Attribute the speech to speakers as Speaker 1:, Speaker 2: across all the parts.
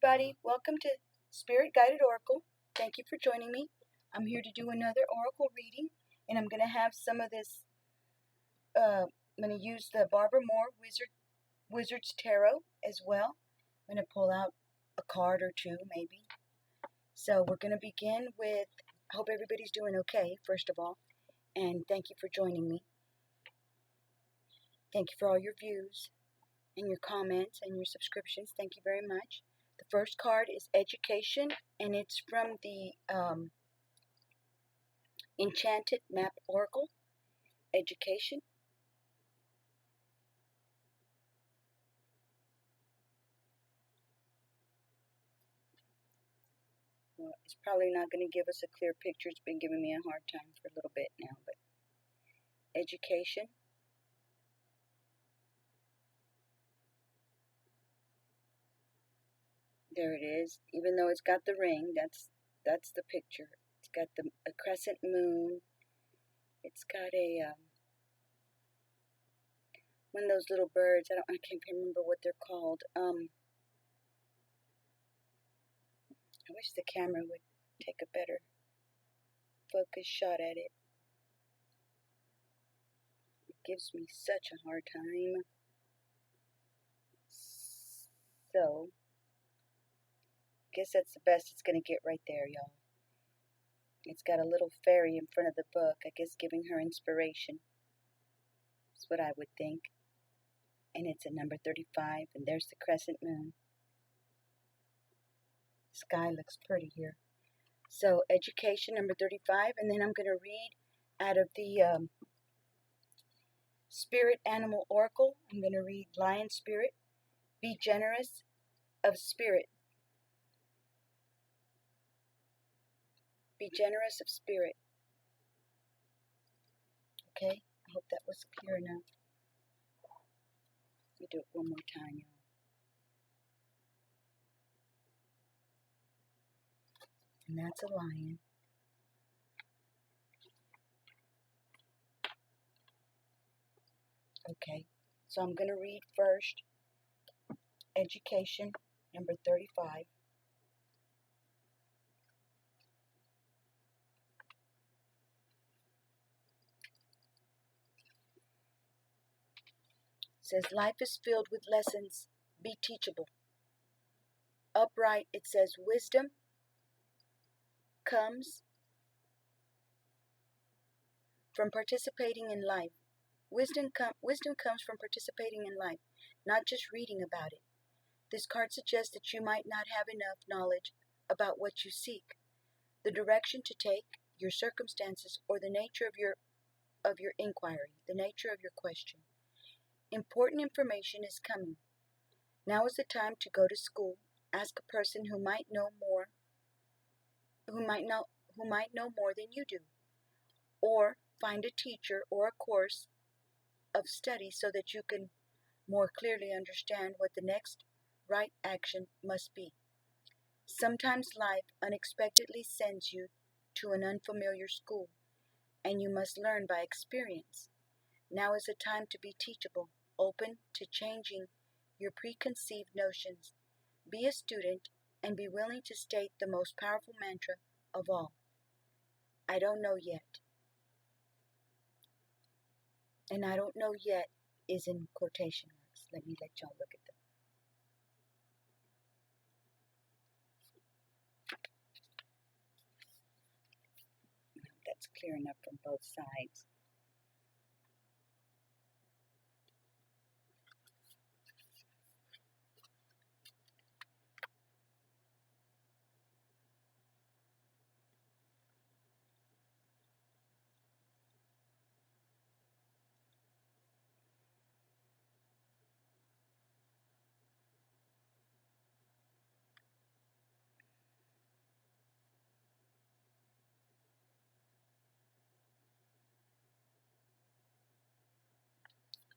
Speaker 1: everybody. Welcome to Spirit Guided Oracle. Thank you for joining me. I'm here to do another Oracle reading, and I'm going to have some of this. I'm going to use the Barbara Moore Wizard's Tarot as well. I'm going to pull out a card or two, maybe. So we're going to begin with. I hope everybody's doing okay, first of all, and thank you for joining me. Thank you for all your views and your comments and your subscriptions. Thank you very much. The first card is Education, and it's from the Enchanted Map Oracle. Education. Well, it's probably not going to give us a clear picture. It's been giving me a hard time for a little bit now, but Education. There it is. Even though it's got the ring, that's the picture. It's got a crescent moon. It's got a one of those little birds. I can't remember what they're called. I wish the camera would take a better focus shot at it. It gives me such a hard time. So, I guess that's the best it's going to get right there, y'all. It's got a little fairy in front of the book, I guess giving her inspiration. That's what I would think. And it's at number 35, and there's the crescent moon. The sky looks pretty here. So, Education, number 35, and then I'm going to read out of the Spirit Animal Oracle. I'm going to read Lion Spirit. Be generous of spirit. Be generous of spirit. Okay, I hope that was clear enough. Let me do it one more time, y'all. And that's a lion. Okay, so I'm going to read first Education, number 35. It says, life is filled with lessons. Be teachable. Upright, it says, wisdom comes from participating in life. Wisdom comes from participating in life, not just reading about it. This card suggests that you might not have enough knowledge about what you seek, the direction to take, your circumstances, or the nature of your inquiry, the nature of your question. Important information is coming. Now is the time to go to school, ask a person who might know more than you do, or find a teacher or a course of study so that you can more clearly understand what the next right action must be. Sometimes life unexpectedly sends you to an unfamiliar school, and you must learn by experience. Now is the time to be teachable, open to changing your preconceived notions. Be a student and be willing to state the most powerful mantra of all. I don't know yet. And I don't know yet is in quotation marks. Let me let y'all look at them. That's clear enough from both sides.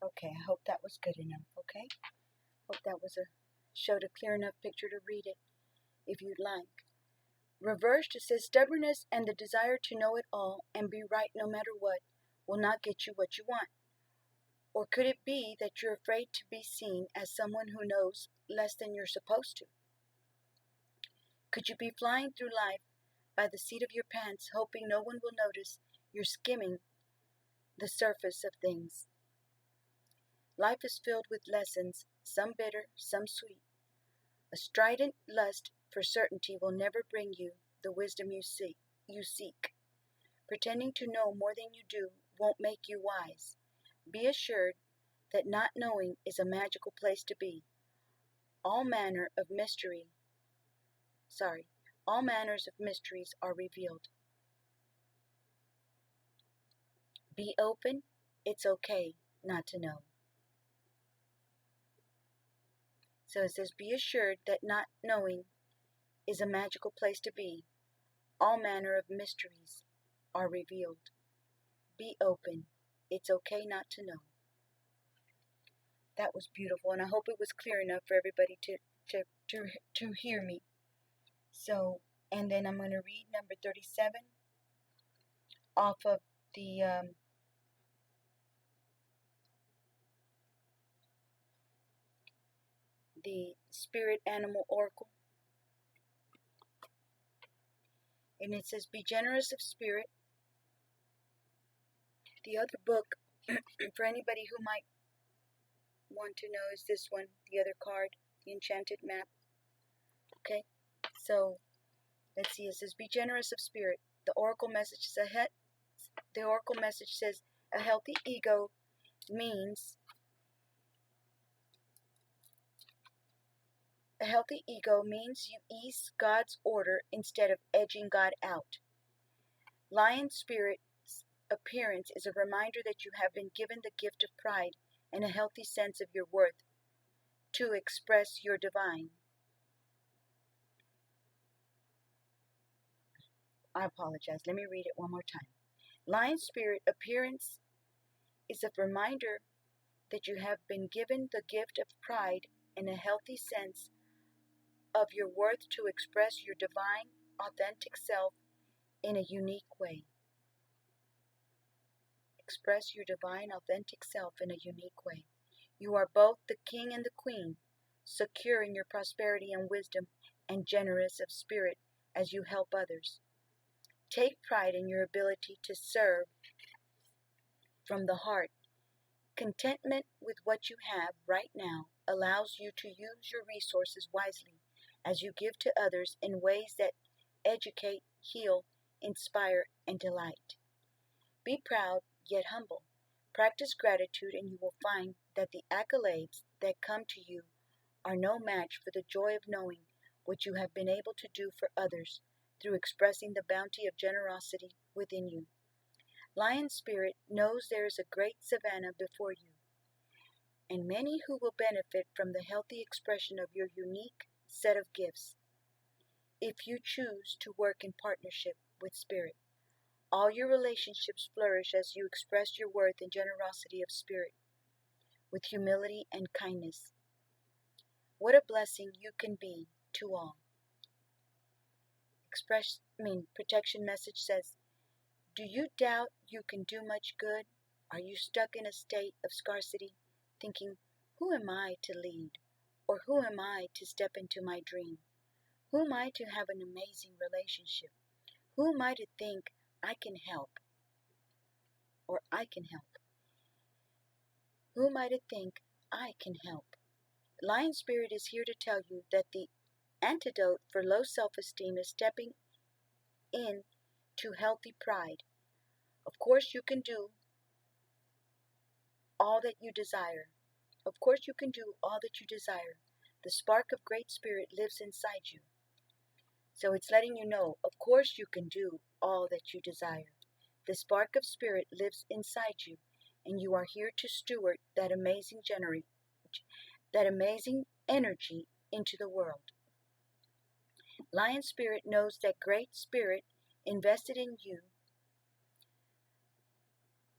Speaker 1: Okay, I hope that was good enough, okay? Hope that showed a clear enough picture to read it, if you'd like. Reversed, it says, stubbornness and the desire to know it all and be right no matter what will not get you what you want. Or could it be that you're afraid to be seen as someone who knows less than you're supposed to? Could you be flying through life by the seat of your pants, hoping no one will notice you're skimming the surface of things? Life is filled with lessons, some bitter, some sweet. A strident lust for certainty will never bring you the wisdom you seek. Pretending to know more than you do won't make you wise. Be assured that not knowing is a magical place to be. All manners of mysteries are revealed. Be open. It's okay not to know. So it says, be assured that not knowing is a magical place to be. All manner of mysteries are revealed. Be open. It's okay not to know. That was beautiful, and I hope it was clear enough for everybody to hear me. So, and then I'm going to read number 37 off of the Spirit Animal Oracle. And it says, be generous of spirit. The other book, for anybody who might want to know, is this one, the other card, the Enchanted Map. Okay, so let's see. It says, be generous of spirit. The Oracle message says a healthy ego means you ease God's order instead of edging God out. Lion spirit's appearance is a reminder that you have been given the gift of pride and a healthy sense of your worth to express your divine. I apologize. Let me read it one more time. Lion spirit appearance is a reminder that you have been given the gift of pride and a healthy sense of your worth to express your divine, authentic self in a unique way. Express your divine, authentic self in a unique way. You are both the king and the queen, secure in your prosperity and wisdom, and generous of spirit as you help others. Take pride in your ability to serve from the heart. Contentment with what you have right now allows you to use your resources wisely as you give to others in ways that educate, heal, inspire, and delight. Be proud yet humble. Practice gratitude and you will find that the accolades that come to you are no match for the joy of knowing what you have been able to do for others through expressing the bounty of generosity within you. Lion Spirit knows there is a great savannah before you, and many who will benefit from the healthy expression of your unique set of gifts, if you choose to work in partnership with Spirit. All your relationships flourish as you express your worth and generosity of spirit with humility and kindness. What a blessing you can be to all. Protection message says, do you doubt you can do much good? Are you stuck in a state of scarcity, thinking, who am I to lead? Or who am I to step into my dream? Who am I to have an amazing relationship? Who am I to think I can help? Or I can help? Who am I to think I can help? Lion Spirit is here to tell you that the antidote for low self-esteem is stepping in to healthy pride. Of course you can do all that you desire. Of course you can do all that you desire. The spark of great spirit lives inside you. So it's letting you know, of course you can do all that you desire. The spark of spirit lives inside you, and you are here to steward that amazing energy into the world. Lion Spirit knows that great spirit invested in you.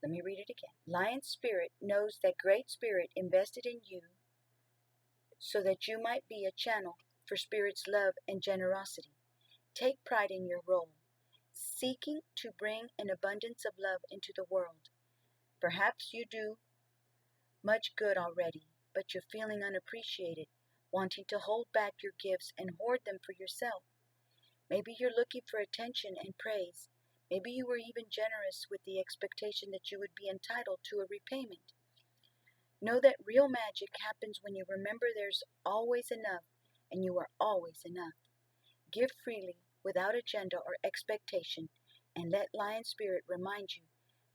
Speaker 1: Let me read it again. Lion Spirit knows that great spirit invested in you so that you might be a channel for Spirit's love and generosity. Take pride in your role, seeking to bring an abundance of love into the world. Perhaps you do much good already, but you're feeling unappreciated, wanting to hold back your gifts and hoard them for yourself. Maybe you're looking for attention and praise. Maybe you were even generous with the expectation that you would be entitled to a repayment. Know that real magic happens when you remember there's always enough and you are always enough. Give freely, without agenda or expectation, and let Lion Spirit remind you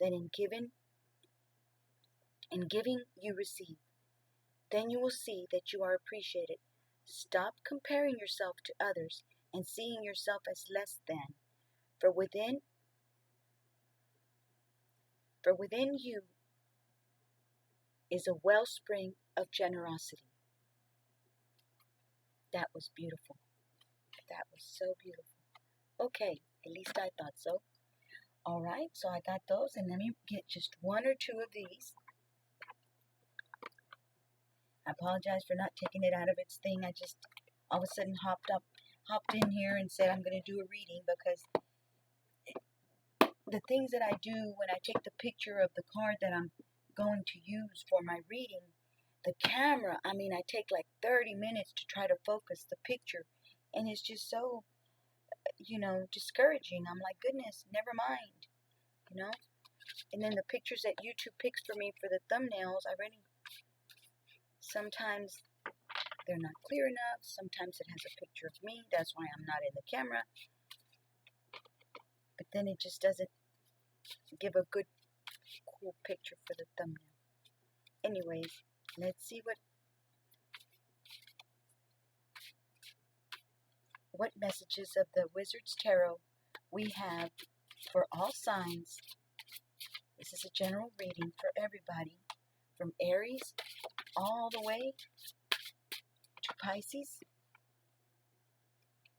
Speaker 1: that in giving you receive. Then you will see that you are appreciated. Stop comparing yourself to others and seeing yourself as less than. For within you is a wellspring of generosity. That was beautiful. That was so beautiful. Okay, at least I thought so. All right, so I got those, and let me get just one or two of these. I apologize for not taking it out of its thing. I just all of a sudden hopped in here and said I'm going to do a reading, because the things that I do when I take the picture of the card that I'm going to use for my reading, the camera, I take like 30 minutes to try to focus the picture, and it's just so, discouraging. I'm like, goodness, never mind, and then the pictures that YouTube picks for me for the thumbnails, sometimes they're not clear enough. Sometimes it has a picture of me. That's why I'm not in the camera. But then it just doesn't give a good, cool picture for the thumbnail. Anyways, let's see what messages of the Wizard's Tarot we have for all signs. This is a general reading for everybody, from Aries all the way to Pisces.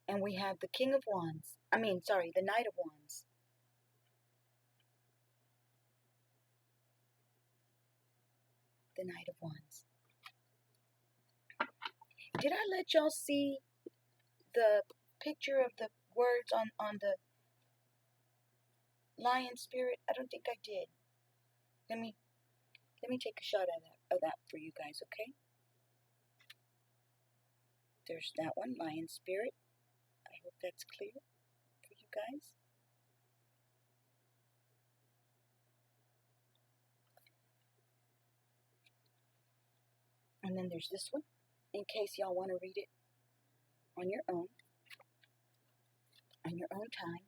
Speaker 1: And we have the King of Wands. The Knight of Wands. The Knight of Wands. Did I let y'all see the picture of the words on the Lion Spirit? I don't think I did. Let me take a shot of that for you guys, okay? There's that one, Lion Spirit. I hope that's clear for you guys. And then there's this one, in case y'all want to read it on your own time.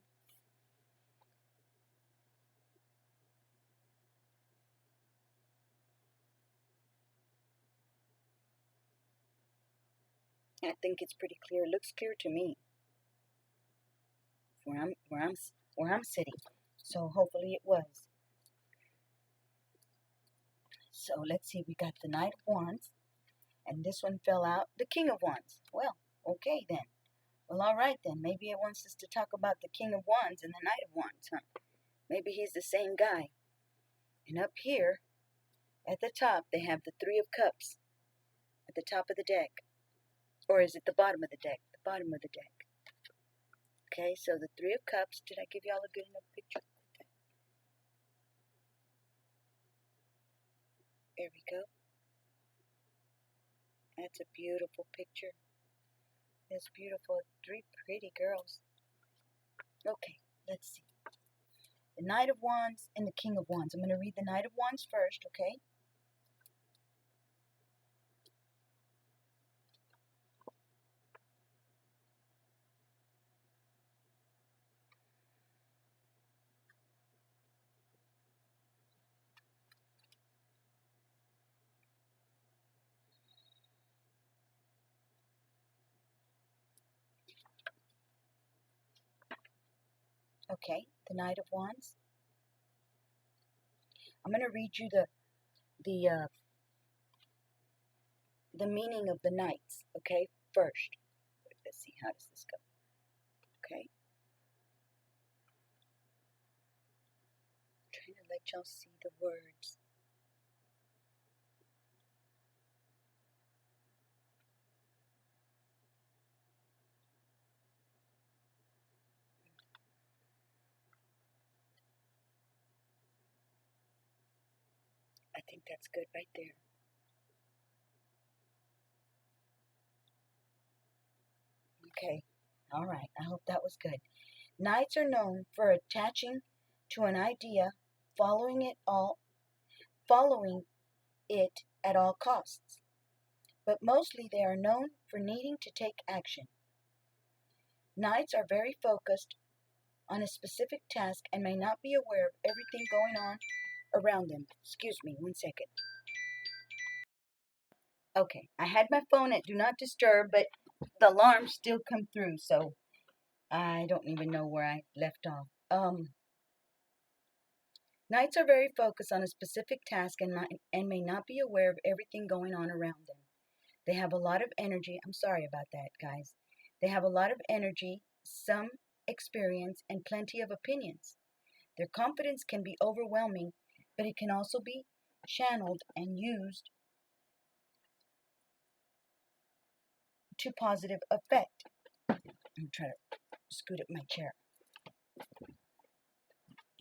Speaker 1: I think it's pretty clear. It looks clear to me where I'm sitting. So hopefully it was. So let's see. We got the Knight of Wands, and this one fell out. The King of Wands. Well, okay then. Well, all right then. Maybe it wants us to talk about the King of Wands and the Knight of Wands, huh? Maybe he's the same guy. And up here, at the top, they have the Three of Cups at the top of the deck. Or is it the bottom of the deck? The bottom of the deck. Okay, so the Three of Cups. Did I give y'all a good enough picture? There we go. That's a beautiful picture. It's beautiful. Three pretty girls. Okay, let's see. The Knight of Wands and the King of Wands. I'm going to read the Knight of Wands first, okay? Okay, the Knight of Wands. I'm going to read you the meaning of the knights, okay, first. Let's see, how does this go? Okay. I'm trying to let y'all see the words. I think that's good right there. Okay. All right, I hope that was good. Knights are known for attaching to an idea, following it at all costs. But mostly they are known for needing to take action. Knights are very focused on a specific task and may not be aware of everything going on around them. Excuse me, one second. Okay, I had my phone at Do Not Disturb, but the alarms still come through, so I don't even know where I left off. Knights are very focused on a specific task and may not be aware of everything going on around them. They have a lot of energy. I'm sorry about that, guys. They have a lot of energy, some experience, and plenty of opinions. Their confidence can be overwhelming, but it can also be channeled and used to positive effect. I'm trying to scoot up my chair.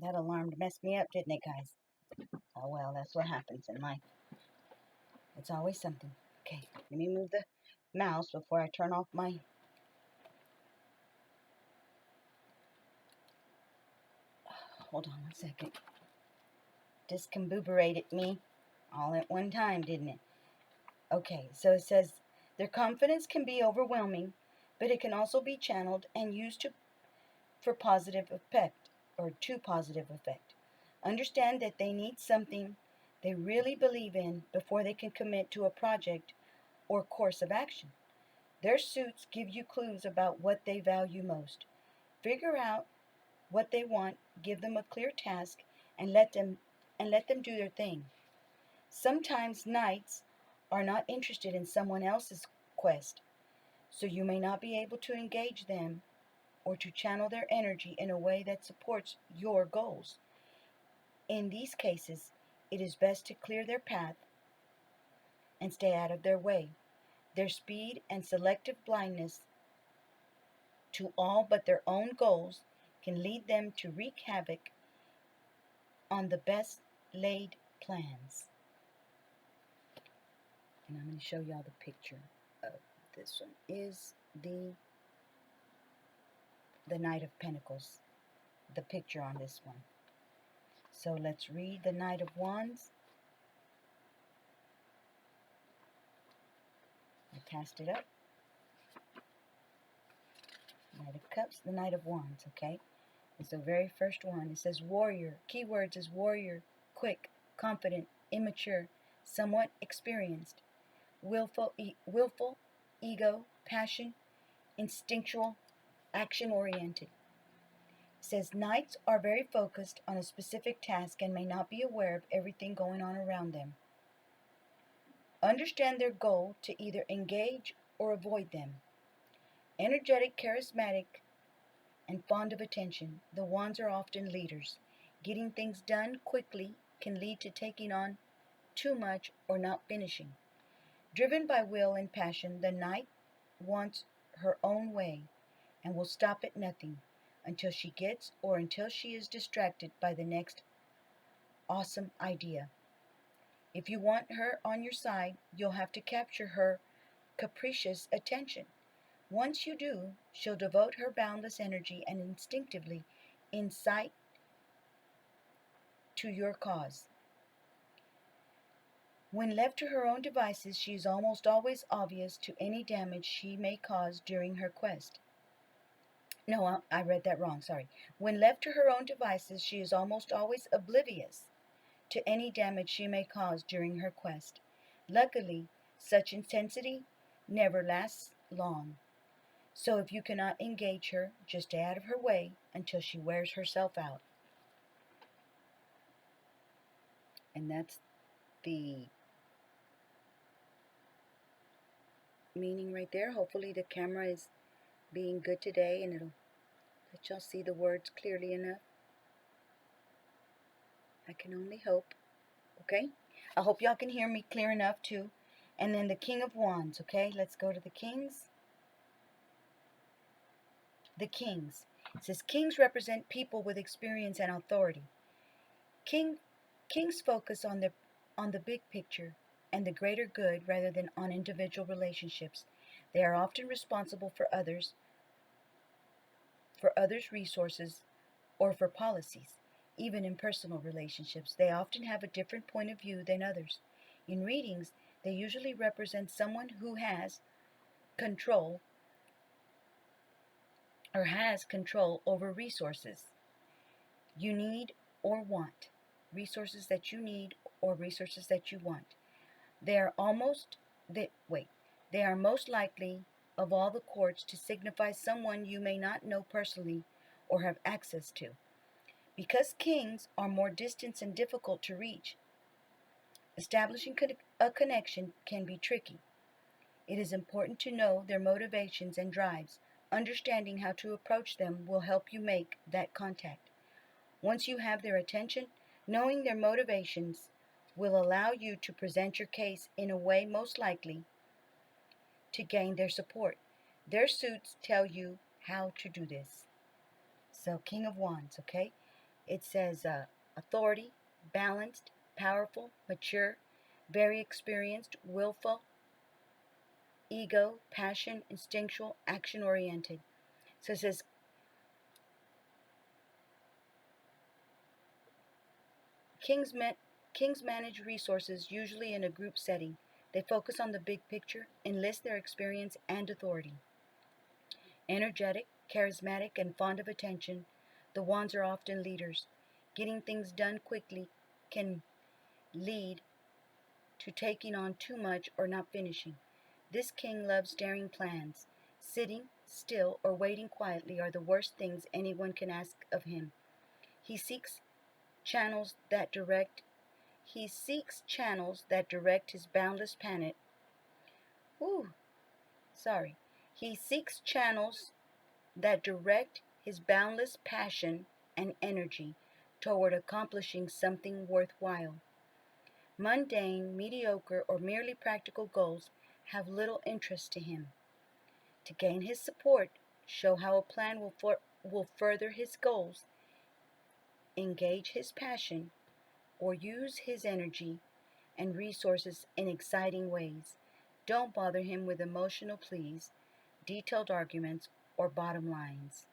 Speaker 1: That alarm messed me up, didn't it, guys? Oh well, that's what happens in life. It's always something. Okay, let me move the mouse before I turn off my... Hold on one second. Discombobulated me all at one time, didn't it? Okay, so it says, their confidence can be overwhelming, but it can also be channeled and used for positive effect, or to positive effect. Understand that they need something they really believe in before they can commit to a project or course of action. Their suits give you clues about what they value most. Figure out what they want, give them a clear task, and let them do their thing. Sometimes knights are not interested in someone else's quest, so you may not be able to engage them or to channel their energy in a way that supports your goals. In these cases, it is best to clear their path and stay out of their way. Their speed and selective blindness to all but their own goals can lead them to wreak havoc on the best laid plans. And I'm going to show y'all the picture of this one. Is the Knight of Pentacles, the picture on this one. So let's read the Knight of Wands. I passed it up. Knight of Cups, the Knight of Wands, okay? It's the very first one. It says warrior. Keywords is warrior, quick, confident, immature, somewhat experienced, willful, ego, passion, instinctual, action-oriented. It says knights are very focused on a specific task and may not be aware of everything going on around them. Understand their goal to either engage or avoid them. Energetic, charismatic, and fond of attention, the wands are often leaders. Getting things done quickly can lead to taking on too much or not finishing. Driven by will and passion, the knight wants her own way and will stop at nothing until she gets or until she is distracted by the next awesome idea. If you want her on your side, you'll have to capture her capricious attention. Once you do, she'll devote her boundless energy and instinctively incite to your cause. When left to her own devices, she is almost always oblivious to any damage she may cause during her quest. No, I read that wrong, sorry. When left to her own devices, she is almost always oblivious to any damage she may cause during her quest. Luckily, such intensity never lasts long. So if you cannot engage her, just stay out of her way until she wears herself out. And that's the meaning right there. Hopefully the camera is being good today and it'll let y'all see the words clearly enough. I can only hope. Okay? I hope y'all can hear me clear enough too. And then the King of Wands, okay? Let's go to the Kings. The Kings. It says kings represent people with experience and authority. Kings focus on the big picture and the greater good rather than on individual relationships. They are often responsible for others for others' resources, or for policies. Even in personal relationships, they often have a different point of view than others. In readings, they usually represent someone who has control over resources you need or want. Resources that you need or resources that you want. They are almost they wait. They are most likely of all the courts to signify someone you may not know personally or have access to. Because kings are more distant and difficult to reach, establishing a connection can be tricky. It is important to know their motivations and drives. Understanding how to approach them will help you make that contact. Once you have their attention, knowing their motivations will allow you to present your case in a way most likely to gain their support. Their suits tell you how to do this. So, King of Wands, okay? It says authority, balanced, powerful, mature, very experienced, willful, ego, passion, instinctual, action oriented. So it says kings, kings manage resources usually in a group setting. They focus on the big picture, enlist their experience and authority. Energetic, charismatic, and fond of attention, the wands are often leaders. Getting things done quickly can lead to taking on too much or not finishing. This king loves daring plans. Sitting still or waiting quietly are the worst things anyone can ask of him. He seeks channels that direct his boundless planet. Ooh, sorry. He seeks channels that direct his boundless passion and energy toward accomplishing something worthwhile. Mundane, mediocre, or merely practical goals have little interest to him. To gain his support, show how a plan will further his goals, engage his passion, or use his energy and resources in exciting ways. Don't bother him with emotional pleas, detailed arguments, or bottom lines.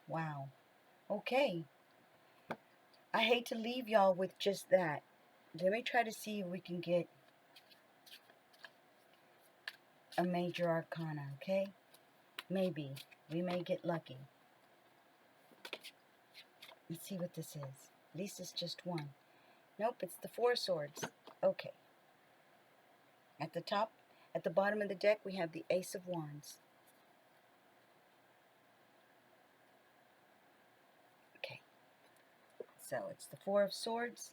Speaker 1: Wow. Okay. I hate to leave y'all with just that. Let me try to see if we can get a major arcana, okay? Maybe. We may get lucky. Let's see what this is. At least it's just one. Nope, it's the Four of Swords. Okay. At the bottom of the deck, we have the Ace of Wands. Okay. So it's the Four of Swords.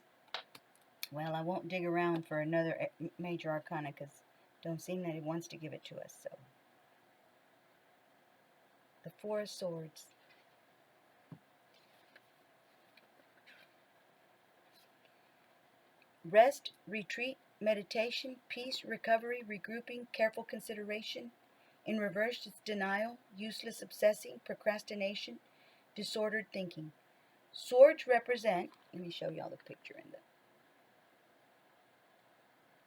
Speaker 1: Well, I won't dig around for another major arcana because don't seem that it wants to give it to us. So the Four of Swords. Rest, retreat, meditation, peace, recovery, regrouping, careful consideration. In reverse, it's denial, useless obsessing, procrastination, disordered thinking. Swords represent, let me show y'all the picture in the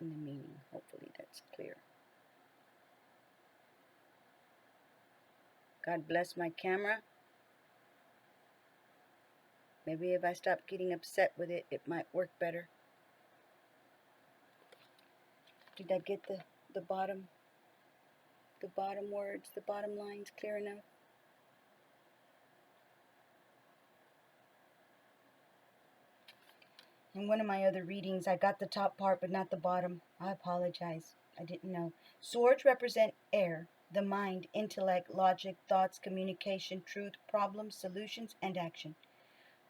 Speaker 1: meaning. Hopefully that's clear. God bless my camera. Maybe if I stop getting upset with it, it might work better. Did I get the bottom words, the bottom lines clear enough? In one of my other readings, I got the top part but not the bottom. I apologize. I didn't know. Swords represent air, the mind, intellect, logic, thoughts, communication, truth, problems, solutions, and action.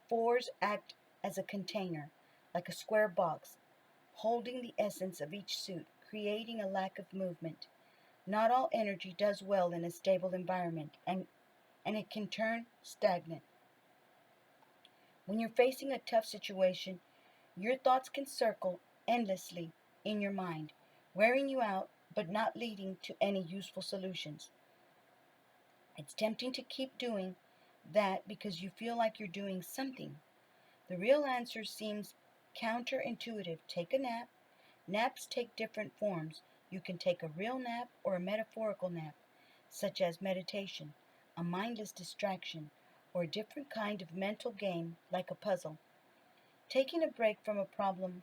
Speaker 1: Fours act as a container, like a square box, holding the essence of each suit, creating a lack of movement. Not all energy does well in a stable environment, and it can turn stagnant. When you're facing a tough situation, your thoughts can circle endlessly in your mind, wearing you out but not leading to any useful solutions. It's tempting to keep doing that because you feel like you're doing something. The real answer seems counterintuitive. Take a nap. Naps take different forms. You can take a real nap or a metaphorical nap, such as meditation. a mindless distraction, or a different kind of mental game like a puzzle. Taking a break from a problem,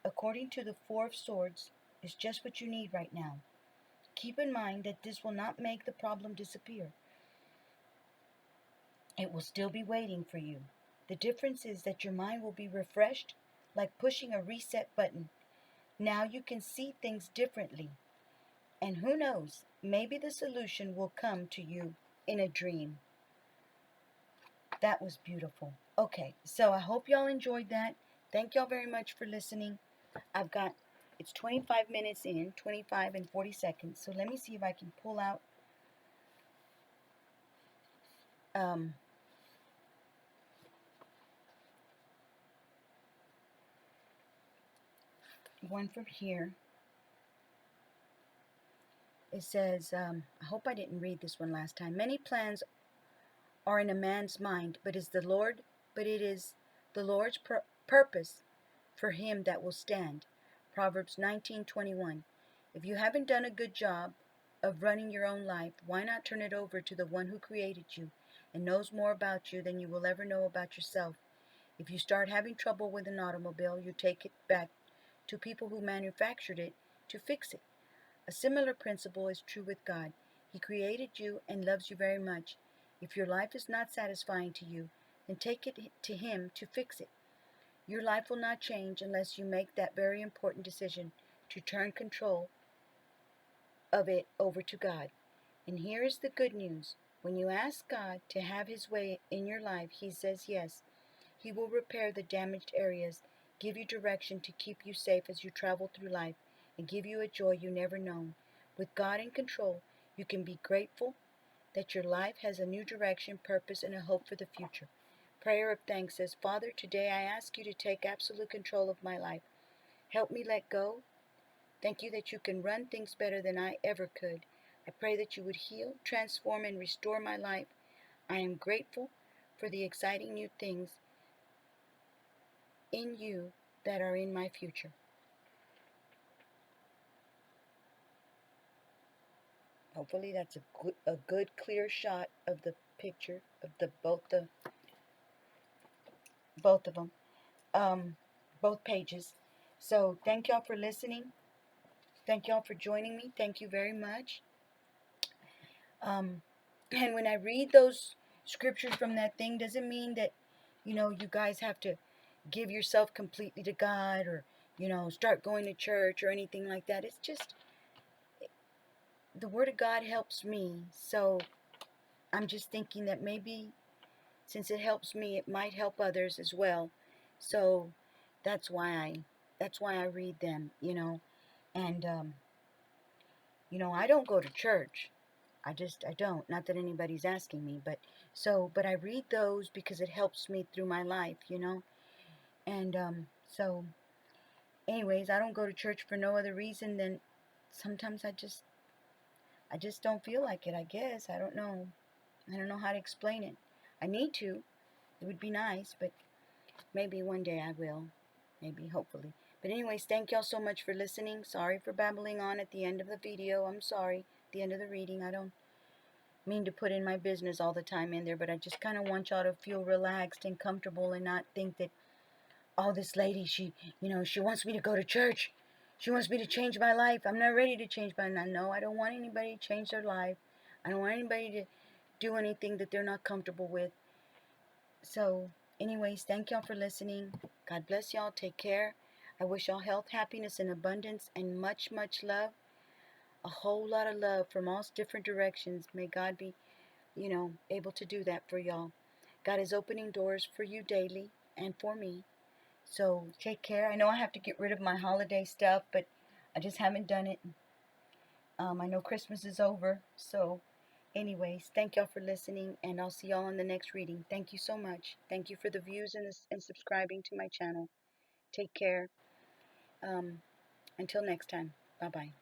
Speaker 1: according to the Four of Swords, is just what you need right now. Keep in mind that this will not make the problem disappear. It will still be waiting for you. The difference is that your mind will be refreshed, like pushing a reset button. Now you can see things differently. And who knows, maybe the solution will come to you in a dream. That was beautiful. Okay, so I hope y'all enjoyed that. Thank y'all very much for listening. It's 25 minutes in, 25 and 40 seconds. So let me see if I can pull out one from here. It says, I hope I didn't read this one last time. Many plans are in a man's mind, but it is the Lord's purpose for him that will stand. Proverbs 19:21. If you haven't done a good job of running your own life, why not turn it over to the one who created you and knows more about you than you will ever know about yourself? If you start having trouble with an automobile, you take it back to people who manufactured it to fix it. A similar principle is true with God. He created you and loves you very much. If your life is not satisfying to you, then take it to Him to fix it. Your life will not change unless you make that very important decision to turn control of it over to God. And here is the good news. When you ask God to have His way in your life, He says yes. He will repair the damaged areas, give you direction to keep you safe as you travel through life, and give you a joy you never known. With God in control, you can be grateful that your life has a new direction, purpose, and a hope for the future. Prayer of thanks says, Father, today I ask you to take absolute control of my life. Help me let go. Thank you that you can run things better than I ever could. I pray that you would heal, transform, and restore my life. I am grateful for the exciting new things in you that are in my future. Hopefully that's a good clear shot of the picture of both of them, both pages. So thank y'all for listening. Thank y'all for joining me. Thank you very much. And when I read those scriptures from that thing, doesn't mean that, you guys have to give yourself completely to God or, start going to church or anything like that. It's just the Word of God helps me. So I'm just thinking that maybe since it helps me, it might help others as well. So that's why I read them, And I don't go to church. I don't. Not that anybody's asking me, but I read those because it helps me through my life, And so anyways, I don't go to church for no other reason than sometimes I just don't feel like it, I guess. I don't know. I don't know how to explain it. I need to. It would be nice, but maybe one day I will. Maybe, hopefully. But anyways, thank y'all so much for listening. Sorry for babbling on at the end of the video. I'm sorry. At the end of the reading. I don't mean to put in my business all the time in there, but I just kind of want y'all to feel relaxed and comfortable and not think that, oh, this lady, she wants me to go to church. She wants me to change my life. I'm not ready to change my life. No, I don't want anybody to change their life. I don't want anybody to do anything that they're not comfortable with. So, anyways, thank y'all for listening. God bless y'all. Take care. I wish y'all health, happiness, and abundance, and much, much love. A whole lot of love from all different directions. May God be, able to do that for y'all. God is opening doors for you daily and for me. So, take care. I know I have to get rid of my holiday stuff, but I just haven't done it. I know Christmas is over, so anyways, thank y'all for listening, and I'll see y'all on the next reading. Thank you so much. Thank you for the views and subscribing to my channel. Take care. Until next time. Bye-bye.